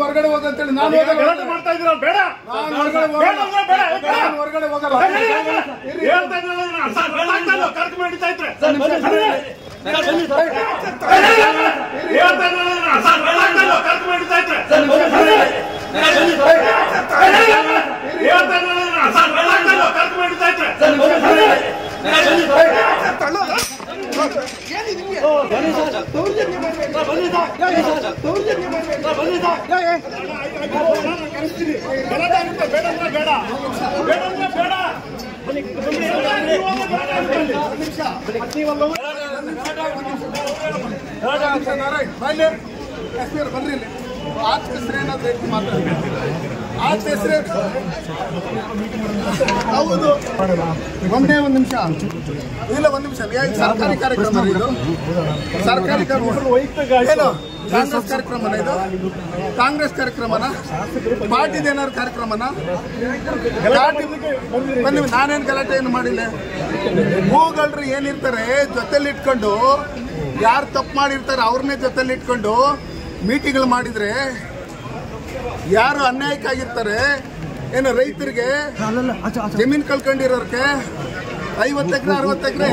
ಹೊರಗಡೆ ಹೋಗಂತೇಳಿ ನಾನು ಮಾಡ್ತಾ ಇದ್ದೀರ ಬೇಡ, ಹೊರಗಡೆ ಹೋಗಲ್ಲ. ಬನ್ರಿ ಆಚೆ ಹೆಸರು ಏನಾದ್ರು ಮಾತಾಡಿ. ಆಚೆ ಹೆಸರು ಹೌದು. ಒಂದೇ ಒಂದು ನಿಮಿಷ ಇಲ್ಲ, ಒಂದು ನಿಮಿಷ. ಸರ್ಕಾರಿ ಕಾರ್ಯಕ್ರಮ ಇದು, ಸರ್ಕಾರಿ ಏನು ಕಾಂಗ್ರೆಸ್ ಕಾರ್ಯಕ್ರಮನ ಇದು? ಕಾಂಗ್ರೆಸ್ ಕಾರ್ಯಕ್ರಮನ? ಪಾರ್ಟಿದ ಏನಾದ್ರು ಕಾರ್ಯಕ್ರಮನ? ಬನ್ನಿ, ನಾನೇನು ಗಲಾಟೆ ಏನು ಮಾಡಿಲ್ಲ. ಹೂಗಳ್ರು ಏನಿರ್ತಾರೆ ಜೊತೆಲಿ ಇಟ್ಕೊಂಡು, ಯಾರು ತಪ್ಪು ಮಾಡಿರ್ತಾರೆ ಅವ್ರನ್ನೇ ಜೊತೆಲಿ ಇಟ್ಕೊಂಡು ಮೀಟಿಂಗ್ಗಳು ಮಾಡಿದ್ರೆ, ಯಾರು ಅನ್ಯಾಯಕ್ಕಾಗಿರ್ತಾರೆ ಏನು ರೈತರಿಗೆ ಜಮೀನು ಕಳ್ಕೊಂಡಿರೋರ್ಗೆ 50 ಎಕರೆ 60 ಎಕರೆ